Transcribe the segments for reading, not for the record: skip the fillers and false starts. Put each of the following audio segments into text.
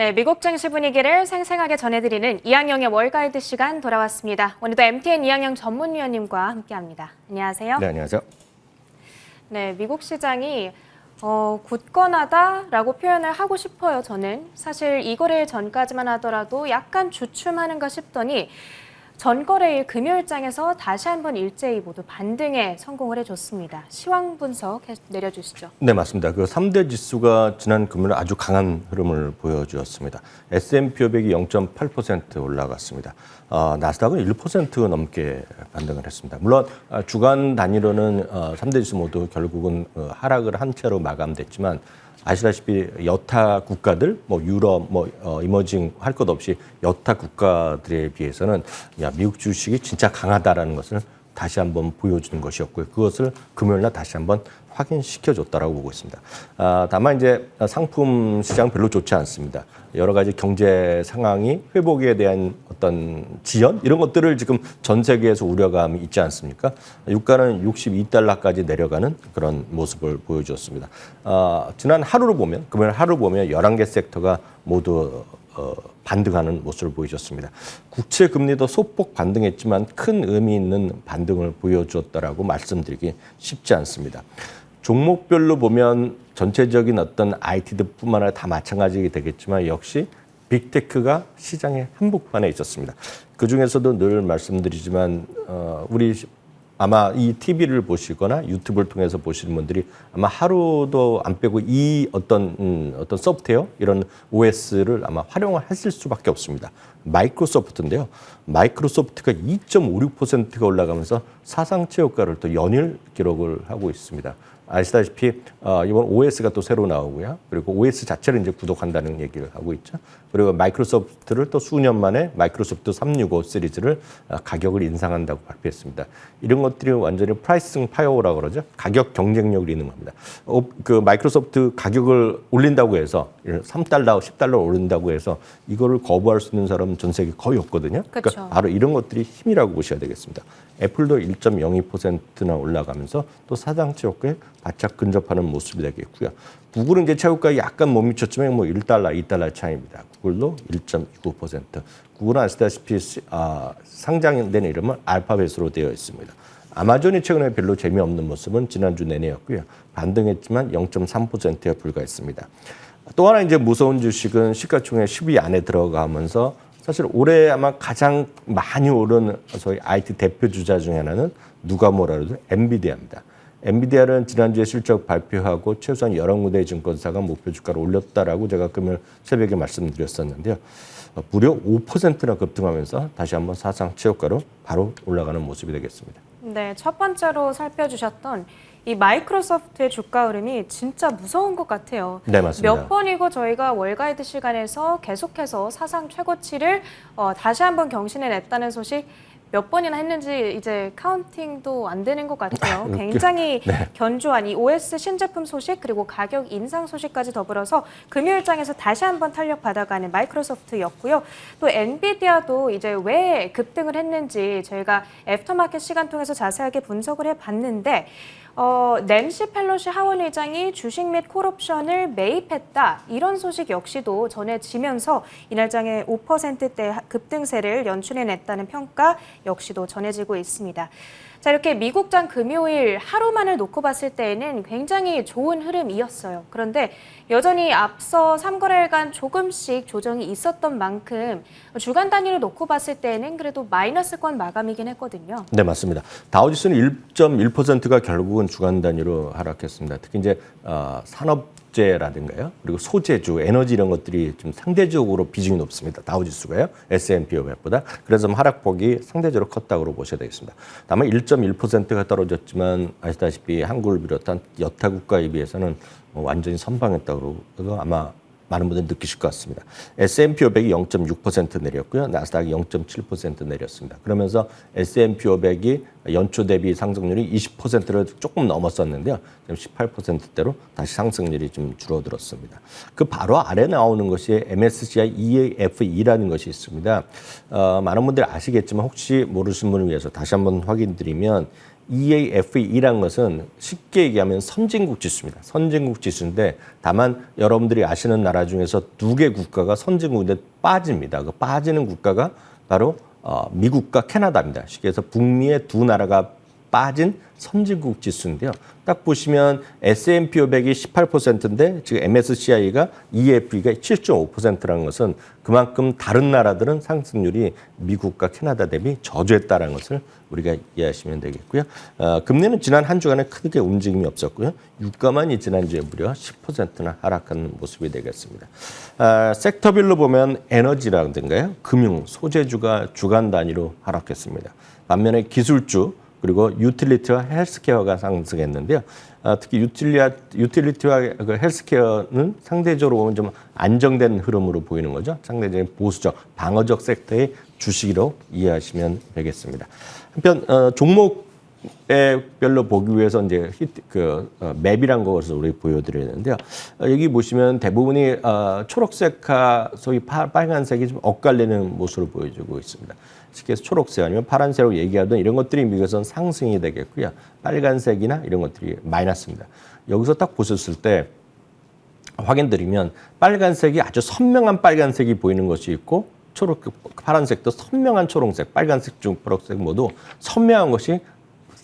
네, 미국 증시 분위기를 생생하게 전해드리는 이항영의 월가이드 시간 돌아왔습니다. 오늘도 MTN 이항영 전문위원님과 함께합니다. 안녕하세요. 네, 안녕하세요. 네, 미국 시장이 굳건하다라고 표현을 하고 싶어요, 저는. 사실 이 거래일 전까지만 하더라도 약간 주춤하는가 싶더니 전거래일 금요일장에서 다시 한번 일제히 모두 반등에 성공을 해줬습니다. 시황 분석 내려주시죠. 네, 맞습니다. 그 3대 지수가 지난 금요일 아주 강한 흐름을 보여주었습니다. S&P 500이 0.8% 올라갔습니다. 나스닥은 1% 넘게 반등을 했습니다. 물론 주간 단위로는 3대 지수 모두 결국은 하락을 한 채로 마감됐지만 아시다시피 여타 국가들, 유럽, 이머징 할 것 없이 여타 국가들에 비해서는 미국 주식이 진짜 강하다라는 것을 다시 한번 보여주는 것이었고요. 그것을 금요일날 다시 한번 확인시켜줬다라고 보고 있습니다. 다만 이제 상품 시장 별로 좋지 않습니다. 여러 가지 경제 상황이 회복에 대한 어떤 지연 이런 것들을 지금 전 세계에서 우려감이 있지 않습니까? 유가는 62달러까지 내려가는 그런 모습을 보여주었습니다. 지난 하루로 보면 금요일 하루 보면 11개 섹터가 모두 반등하는 모습을 보여줬습니다. 국채 금리도 소폭 반등했지만 큰 의미 있는 반등을 보여주었다라고 말씀드리기 쉽지 않습니다. 종목별로 보면 전체적인 어떤 IT들뿐만 아니라 다 마찬가지 되겠지만 역시 빅테크가 시장의 한복판에 있었습니다. 그 중에서도 늘 말씀드리지만 우리 아마 이 TV를 보시거나 유튜브를 통해서 보시는 분들이 아마 하루도 안 빼고 이 어떤 소프트웨어 이런 OS를 아마 활용을 하실 수밖에 없습니다. 마이크로소프트인데요. 마이크로소프트가 2.56%가 올라가면서 사상 최고가를 또 연일 기록을 하고 있습니다. 아시다시피 이번 OS가 또 새로 나오고요. 그리고 OS 자체를 이제 구독한다는 얘기를 하고 있죠. 그리고 마이크로소프트를 또 수년 만에 마이크로소프트 365 시리즈를 가격을 인상한다고 발표했습니다. 이런 것들이 완전히 프라이싱 파워라고 그러죠. 가격 경쟁력을 있는 겁니다. 그 마이크로소프트 가격을 올린다고 해서 3달러, 10달러 오른다고 해서 이거를 거부할 수 있는 사람은 전 세계 거의 없거든요. 그러니까 바로 이런 것들이 힘이라고 보셔야 되겠습니다. 애플도 1.02%나 올라가면서 또 사상 최고가에 바짝 근접하는 모습이 되겠고요. 구글은 이제 최고가에 약간 못 미쳤지만 1달러, 2달러 차이입니다. 구글도 1.29%. 구글은 아시다시피 상장된 이름은 알파벳으로 되어 있습니다. 아마존이 최근에 별로 재미없는 모습은 지난주 내내였고요. 반등했지만 0.3%에 불과했습니다. 또 하나 이제 무서운 주식은 시가총액 10위 안에 들어가면서 사실 올해 아마 가장 많이 오른 소위 IT 대표 주자 중에 하나는 누가 뭐라 그래도 엔비디아입니다. 엔비디아는 지난주에 실적 발표하고 최소한 여러 군데의 증권사가 목표 주가를 올렸다라고 제가 금요일 새벽에 말씀드렸었는데요. 무려 5%나 급등하면서 다시 한번 사상 최고가로 바로 올라가는 모습이 되겠습니다. 네, 첫 번째로 살펴주셨던 이 마이크로소프트의 주가 흐름이 진짜 무서운 것 같아요. 네, 맞습니다. 몇 번이고 저희가 월가이드 시간에서 계속해서 사상 최고치를 다시 한번 경신해냈다는 소식 몇 번이나 했는지 이제 카운팅도 안 되는 것 같아요. 굉장히 견조한 이 OS 신제품 소식 그리고 가격 인상 소식까지 더불어서 금요일장에서 다시 한번 탄력받아가는 마이크로소프트였고요. 또 엔비디아도 이제 왜 급등을 했는지 저희가 애프터마켓 시간 통해서 자세하게 분석을 해봤는데 낸시 펠로시 하원 의장이 주식 및 콜옵션을 매입했다. 이런 소식 역시도 전해지면서 이날장에 5%대 급등세를 연출해냈다는 평가 역시도 전해지고 있습니다. 자, 이렇게 미국장 금요일 하루만을 놓고 봤을 때에는 굉장히 좋은 흐름이었어요. 그런데 여전히 앞서 3거래일간 조금씩 조정이 있었던 만큼 주간 단위로 놓고 봤을 때에는 그래도 마이너스권 마감이긴 했거든요. 네, 맞습니다. 다우지수는 1.1%가 결국은 주간 단위로 하락했습니다. 특히 이제 산업재라든가요, 그리고 소재주, 에너지 이런 것들이 좀 상대적으로 비중이 높습니다. 다우지수가요, S&P 500보다. 그래서 하락폭이 상대적으로 컸다고 보셔야 되겠습니다. 다만 1.1%가 떨어졌지만 아시다시피 한국을 비롯한 여타 국가에 비해서는 완전히 선방했다고 아마 많은 분들이 느끼실 것 같습니다. S&P 500이 0.6% 내렸고요. 나스닥이 0.7% 내렸습니다. 그러면서 S&P 500이 연초 대비 상승률이 20%를 조금 넘었었는데요. 지금 18%대로 다시 상승률이 좀 줄어들었습니다. 그 바로 아래 나오는 것이 MSCI EAFE라는 것이 있습니다. 많은 분들이 아시겠지만 혹시 모르시는 분을 위해서 다시 한번 확인드리면 EAFE라는 것은 쉽게 얘기하면 선진국 지수입니다. 선진국 지수인데 다만 여러분들이 아시는 나라 중에서 2개 국가가 선진국인데 빠집니다. 그 빠지는 국가가 바로 미국과 캐나다입니다. 쉽게 해서 북미의 두 나라가 빠진 선진국 지수인데요. 딱 보시면 S&P 500이 18%인데 지금 MSCI가 EF가 7.5%라는 것은 그만큼 다른 나라들은 상승률이 미국과 캐나다 대비 저조했다는 것을 우리가 이해하시면 되겠고요. 금리는 지난 한 주간에 크게 움직임이 없었고요. 유가만이 지난주에 무려 10%나 하락한 모습이 되겠습니다. 섹터별로 보면 에너지라든가요, 금융, 소재주가 주간 단위로 하락했습니다. 반면에 기술주 그리고 유틸리티와 헬스케어가 상승했는데요. 특히 유틸리티와 헬스케어는 상대적으로 보면 좀 안정된 흐름으로 보이는 거죠. 상대적인 보수적, 방어적 섹터의 주식으로 이해하시면 되겠습니다. 한편 종목별로 보기 위해서 이제 맵이란 것을 우리 보여드리는데요. 여기 보시면 대부분이 초록색과 소위 빨간색이 좀 엇갈리는 모습을 보여주고 있습니다. 쉽게 해서 초록색 아니면 파란색으로 얘기하던 이런 것들이 미국에서는 상승이 되겠고요. 빨간색이나 이런 것들이 마이너스입니다. 여기서 딱 보셨을 때 확인드리면 빨간색이 아주 선명한 빨간색이 보이는 것이 있고 파란색도 선명한 초록색, 빨간색, 초록색 모두 선명한 것이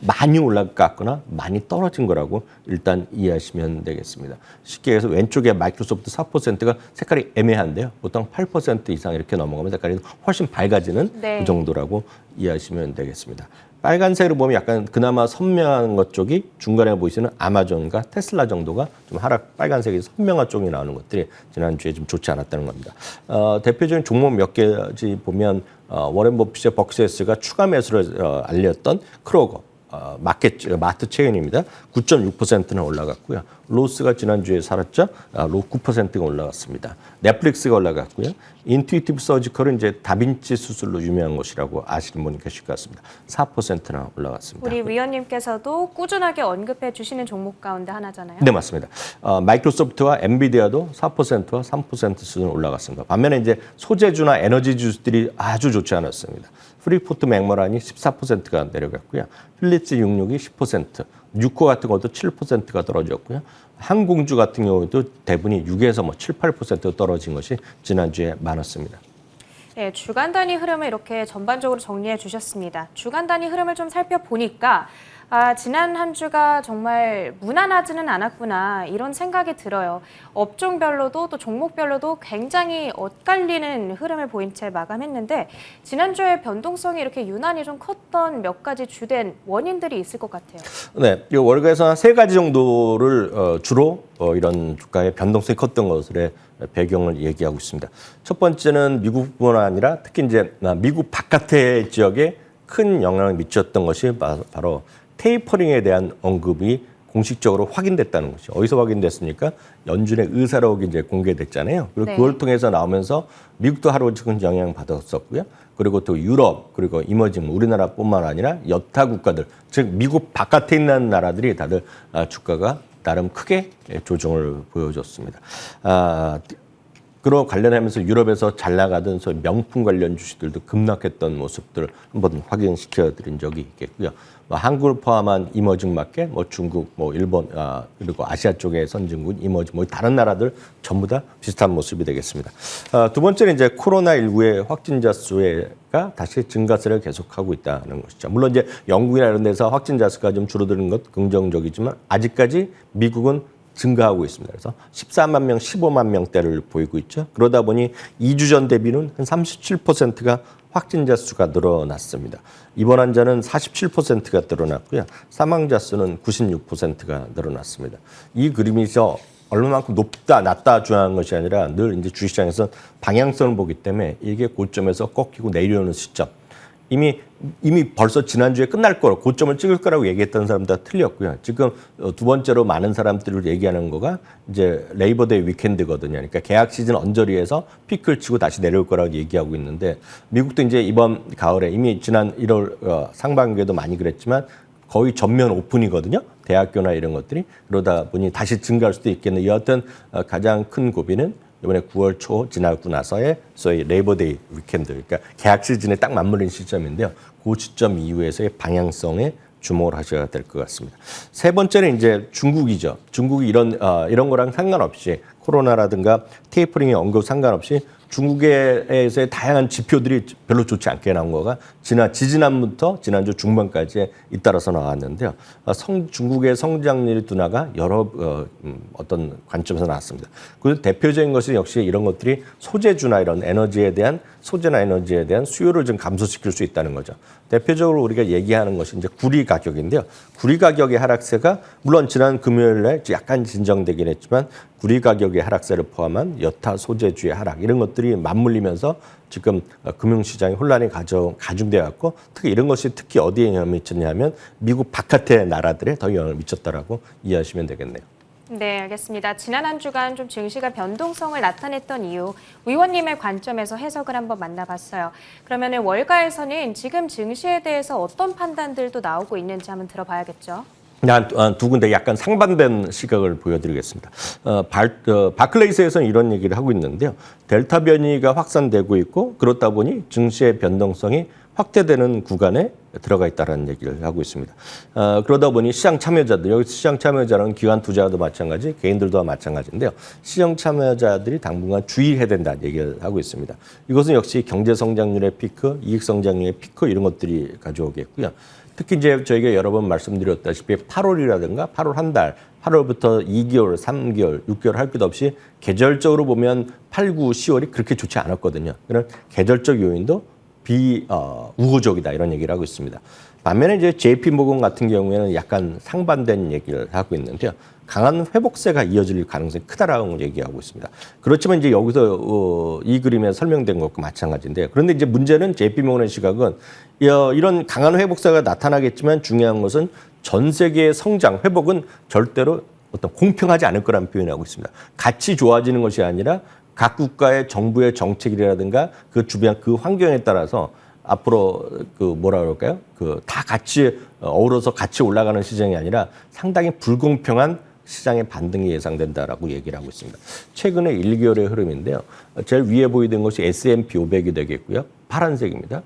많이 올라갔거나 많이 떨어진 거라고 일단 이해하시면 되겠습니다. 쉽게 해서 왼쪽에 마이크로소프트 4%가 색깔이 애매한데요. 보통 8% 이상 이렇게 넘어가면 색깔이 훨씬 밝아지는 그 정도라고 이해하시면 되겠습니다. 빨간색으로 보면 약간 그나마 선명한 것 쪽이 중간에 보이시는 아마존과 테슬라 정도가 좀 빨간색이 선명한 쪽이 나오는 것들이 지난주에 좀 좋지 않았다는 겁니다. 대표적인 종목 몇 개지 보면 워렌 버핏의 버크셔스가 추가 매수를 알렸던 크로거. 마트 체인입니다. 9.6%는 올라갔고요. 로스가 지난주에 살았죠. 9%가 올라갔습니다. 넷플릭스가 올라갔고요. 인투이티브 서지컬은 이제 다빈치 수술로 유명한 것이라고 아시는 분이 계실 것 같습니다. 4%나 올라갔습니다. 우리 위원님께서도 꾸준하게 언급해 주시는 종목 가운데 하나잖아요. 네, 맞습니다. 마이크로소프트와 엔비디아도 4%와 3% 수준 올라갔습니다. 반면에 이제 소재주나 에너지 주들이 아주 좋지 않았습니다. 프리포트 맥모란이 14%가 내려갔고요. 필립스 66이 10%, 뉴코 같은 것도 7%가 떨어졌고요. 항공주 같은 경우도 대부분이 6에서 7, 8% 떨어진 것이 지난주에 많았습니다. 네, 주간 단위 흐름을 이렇게 전반적으로 정리해 주셨습니다. 주간 단위 흐름을 좀 살펴보니까 지난 한 주가 정말 무난하지는 않았구나 이런 생각이 들어요. 업종별로도 또 종목별로도 굉장히 엇갈리는 흐름을 보인 채 마감했는데 지난주에 변동성이 이렇게 유난히 좀 컸던 몇 가지 주된 원인들이 있을 것 같아요. 네, 이 월가에서 한 3가지 정도를 주로 이런 주가의 변동성이 컸던 것들의 배경을 얘기하고 있습니다. 첫 번째는 미국뿐만 아니라 특히 이제 미국 바깥의 지역에 큰 영향을 미쳤던 것이 바로 테이퍼링에 대한 언급이 공식적으로 확인됐다는 것이 어디서 확인됐습니까? 연준의 의사록이 이제 공개됐잖아요. 그리고 그걸 통해서 나오면서 미국도 하루 지금 영향 받았었고요. 그리고 또 유럽 그리고 이머징 우리나라뿐만 아니라 여타 국가들 즉 미국 바깥에 있는 나라들이 다들 주가가 나름 크게 조정을 보여줬습니다. 그로 관련하면서 유럽에서 잘 나가던 소위 명품 관련 주식들도 급락했던 모습들을 한번 확인시켜 드린 적이 있겠고요. 한국을 포함한 이머징 마켓, 중국, 일본, 그리고 아시아 쪽의 선진국, 이머징, 다른 나라들 전부 다 비슷한 모습이 되겠습니다. 두 번째는 이제 코로나19의 확진자 수가 다시 증가세를 계속하고 있다는 것이죠. 물론 이제 영국이나 이런 데서 확진자 수가 좀 줄어드는 것 긍정적이지만 아직까지 미국은 증가하고 있습니다. 그래서 14만 명, 15만 명대를 보이고 있죠. 그러다 보니 2주 전 대비는 한 37%가 확진자 수가 늘어났습니다. 입원 환자는 47%가 늘어났고요. 사망자 수는 96%가 늘어났습니다. 이 그림에서 얼마만큼 높다, 낮다 중요한 것이 아니라 늘 이제 주식시장에서 방향성을 보기 때문에 이게 고점에서 꺾이고 내려오는 시점. 이미 벌써 지난주에 끝날 거로 고점을 찍을 거라고 얘기했던 사람 다 틀렸고요. 지금 두 번째로 많은 사람들을 얘기하는 거가 이제 레이버데이 위켄드거든요. 그러니까 계약 시즌 언저리에서 피크를 치고 다시 내려올 거라고 얘기하고 있는데 미국도 이제 이번 가을에 이미 지난 1월 상반기에도 많이 그랬지만 거의 전면 오픈이거든요. 대학교나 이런 것들이. 그러다 보니 다시 증가할 수도 있겠는데 여하튼 가장 큰 고비는 이번에 9월 초 지나고 나서의 소위 레이버데이 위켄드, 그러니까 계약 시즌에 딱 맞물린 시점인데요. 그 시점 이후에서의 방향성의 주목을 하셔야 될 것 같습니다. 세 번째는 이제 중국이죠. 중국이 이런 거랑 상관없이 코로나라든가 테이퍼링의 언급 상관없이 중국에서의 다양한 지표들이 별로 좋지 않게 나온 거가 지지난부터 지난주 중반까지 잇따라서 나왔는데요. 중국의 성장률 둔화가 여러 어떤 관점에서 나왔습니다. 그리고 대표적인 것이 역시 이런 것들이 소재주나 이런 소재나 에너지에 대한 수요를 좀 감소시킬 수 있다는 거죠. 대표적으로 우리가 얘기하는 것이 이제 구리 가격인데요. 구리 가격의 하락세가 물론 지난 금요일에 약간 진정되긴 했지만 구리 가격의 하락세를 포함한 여타 소재주의 하락 이런 것들이 맞물리면서 지금 금융시장의 혼란이 가중되어 왔고 이런 것이 특히 어디에 영향을 미쳤냐면 미국 바깥의 나라들에 더 영향을 미쳤다라고 이해하시면 되겠네요. 네, 알겠습니다. 지난 한 주간 좀 증시가 변동성을 나타냈던 이유, 위원님의 관점에서 해석을 한번 만나봤어요. 그러면 월가에서는 지금 증시에 대해서 어떤 판단들도 나오고 있는지 한번 들어봐야겠죠. 두 군데 약간 상반된 시각을 보여드리겠습니다. 바클레이스에서는 이런 얘기를 하고 있는데요. 델타 변이가 확산되고 있고 그렇다 보니 증시의 변동성이 확대되는 구간에 들어가 있다는 얘기를 하고 있습니다. 그러다 보니 시장 참여자들, 여기서 시장 참여자는 기관 투자자도 마찬가지, 개인들도 마찬가지인데요. 시장 참여자들이 당분간 주의해야 된다는 얘기를 하고 있습니다. 이것은 역시 경제 성장률의 피크, 이익 성장률의 피크 이런 것들이 가져오겠고요. 특히 이제 저희가 여러 번 말씀드렸다시피 8월이라든가 8월 한 달, 8월부터 2개월, 3개월, 6개월 할 것 없이 계절적으로 보면 8, 9, 10월이 그렇게 좋지 않았거든요. 그런 계절적 요인도 우호적이다 이런 얘기를 하고 있습니다. 반면에 이제 JP모건 같은 경우에는 약간 상반된 얘기를 하고 있는데요. 강한 회복세가 이어질 가능성이 크다라고 얘기하고 있습니다. 그렇지만 이제 여기서 이 그림에 설명된 것과 마찬가지인데요. 그런데 이제 문제는 JP모건의 시각은 이런 강한 회복세가 나타나겠지만 중요한 것은 전 세계의 성장, 회복은 절대로 어떤 공평하지 않을 거라는 표현을 하고 있습니다. 같이 좋아지는 것이 아니라 각 국가의 정부의 정책이라든가 그 주변 그 환경에 따라서 앞으로 다 같이 어우러서 같이 올라가는 시장이 아니라 상당히 불공평한 시장의 반등이 예상된다라고 얘기를 하고 있습니다. 최근에 1개월의 흐름인데요. 제일 위에 보이는 것이 S&P 500이 되겠고요. 파란색입니다.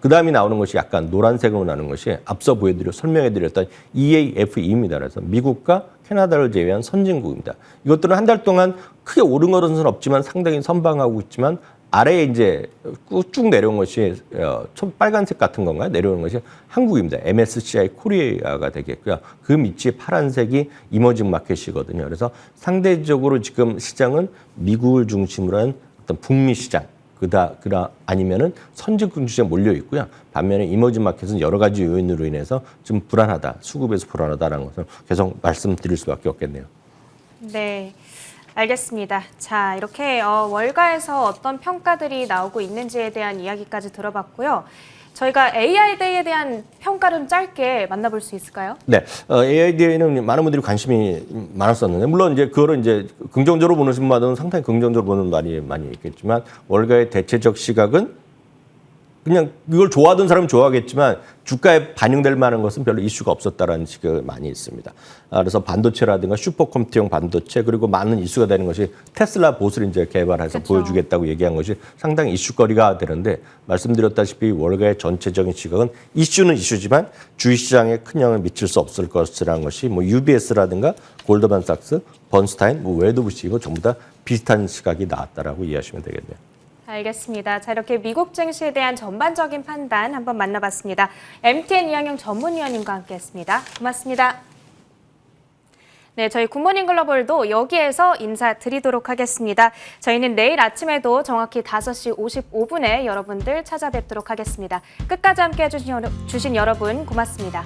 그 다음에 나오는 것이 약간 노란색으로 나오는 것이 앞서 설명해드렸던 EAFE입니다. 그래서 미국과 캐나다를 제외한 선진국입니다. 이것들은 한 달 동안 크게 오른 것은 없지만 상당히 선방하고 있지만 아래에 이제 쭉 내려온 것이 빨간색 같은 건가요? 내려오는 것이 한국입니다. MSCI 코리아가 되겠고요. 그 밑이 파란색이 이머징 마켓이거든요. 그래서 상대적으로 지금 시장은 미국을 중심으로 한 어떤 북미 시장, 아니면은 선진국 시장에 몰려 있고요. 반면에 이머징 마켓은 여러 가지 요인으로 인해서 좀 불안하다, 수급에서 불안하다라는 것을 계속 말씀드릴 수밖에 없겠네요. 네. 알겠습니다. 자, 이렇게 월가에서 어떤 평가들이 나오고 있는지에 대한 이야기까지 들어봤고요. 저희가 AI데이에 대한 평가를 짧게 만나볼 수 있을까요? 네, AI데이는 많은 분들이 관심이 많았었는데 물론 이제 그거를 이제 긍정적으로 보는 분들은 상당히 긍정적으로 보는 말이 많이 있겠지만 월가의 대체적 시각은 그냥 이걸 좋아하던 사람은 좋아하겠지만 주가에 반영될 만한 것은 별로 이슈가 없었다라는 시각이 많이 있습니다. 그래서 반도체라든가 슈퍼컴퓨터용 반도체 그리고 많은 이슈가 되는 것이 테슬라 봇을 이제 개발해서 그렇죠. 보여주겠다고 얘기한 것이 상당히 이슈거리가 되는데 말씀드렸다시피 월가의 전체적인 시각은 이슈는 이슈지만 주식시장에 큰 영향을 미칠 수 없을 것이라는 것이 UBS라든가 골드만삭스, 번스타인, 웨더부시 이거 전부 다 비슷한 시각이 나왔다라고 이해하시면 되겠네요. 알겠습니다. 자, 이렇게 미국 증시에 대한 전반적인 판단 한번 만나봤습니다. MTN 이항영 전문위원님과 함께했습니다. 고맙습니다. 네, 저희 굿모닝 글로벌도 여기에서 인사드리도록 하겠습니다. 저희는 내일 아침에도 정확히 5시 55분에 여러분들 찾아뵙도록 하겠습니다. 끝까지 함께해 주신 여러분 고맙습니다.